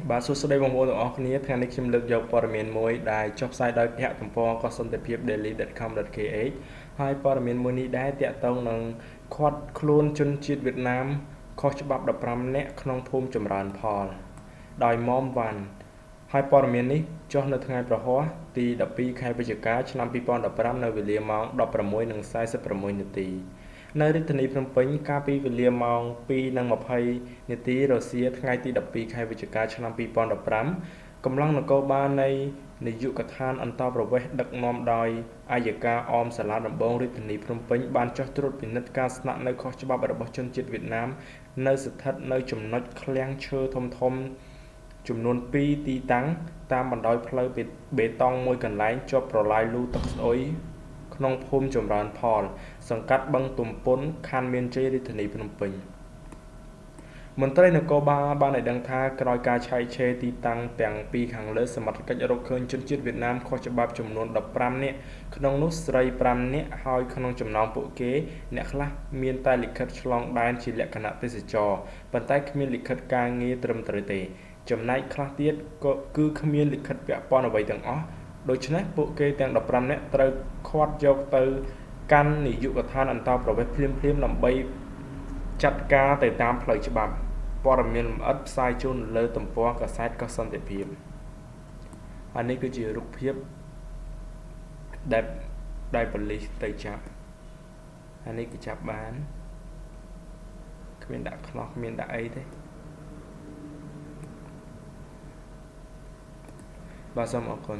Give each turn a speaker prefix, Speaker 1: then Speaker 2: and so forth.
Speaker 1: បាទសួស្តីបងប្អូនទាំងអស់គ្នាថ្ងៃនេះខ្ញុំលើកយកព័ត៌មានមួយដែលចុះផ្សាយដោយគេហទំព័រកសន្តិភាព daily.com.kh ហើយព័ត៌មានមួយនេះដែរតាក់ទងនឹងឃាត់ខ្លួនជនជាតិវៀតណាមខុសច្បាប់15នាក់ក្នុងភូមិចម្រើនផលដោយមុំវ៉ាន់ហើយព័ត៌មាននេះចុះនៅថ្ងៃប្រហ័សទី12ខែវិច្ឆិកាឆ្នាំ2015នៅវេលាម៉ោង 16:46 នាទីនៅរាជធានីភ្នំពេញកាលពីវេលាម៉ោង 2:20 នាទីរសៀលថ្ងៃទី12ខែវិច្ឆិកាឆ្នាំ2015កម្លាំងនគរបាលនៃនាយកដ្ឋានអន្តរប្រវេសន៍ដឹកនាំដោយអัยការអមសាលាដំបងរាជធានីភ្នំពេញបានចុះត្រួតពិនិត្យការស្នាក់នៅខុសច្បាប់របស់ជនជាតិវៀតណាមនៅស្ថិតនៅចំណុចឃ្លាំងឈើធំៗចំនួន2ទីតាំងតាមបណ្ដោយផ្លូវបេតុងមួយកន្លែងជាប់ប្រឡាយលូទឹកស្អុយក្នុងភូមិចម្រើនផលសង្កាត់បឹងទំពុនខណ្ឌមានជ័យរាជធានីភ្នំពេញមន្ត្រីនគរបាលបានឲ្យដឹងថាក្រោយការឆែកឆេរទីតាំងទាំងពីរខាងលើសមត្ថកិច្ចរកឃើញជនជាតិវៀតណាមខុសច្បាប់ចំនួន15នាក់ក្នុងនោះស្រី5នាក់ហើយក្នុងចំណោមពួកគេអ្នកខ្លះមានតែលិខិតឆ្លងដែនជាលក្ខណៈទេសចរប៉ុន្តែគ្មានលិខិតការងារត្រឹមត្រូវទេចំណែកខ្លះទៀតគឺគ្មានលិខិតពាក់ព័ន្ធអ្វីទាំងអស់ដូច្នេះពួកគេទាំង15នាក់ត្រូវឃាត់យកទៅកាន់នាយកដ្ឋានអន្តរប្រវេសន៍ភ្លាមៗដើម្បីចាត់ការទៅតាមផ្លូវច្បាប់ព័ត៌មានលម្អិតផ្សាយជូនលើទំព័រកាសែតកសន្តិភាពហើយនេះគឺជារូបភាពដែលប៉ូលីសទៅចាប់ហើយនេះគេចាប់បានគ្មានដាក់ខ្នោះគ្មានដាក់អីទេបាទសូមអរគុណ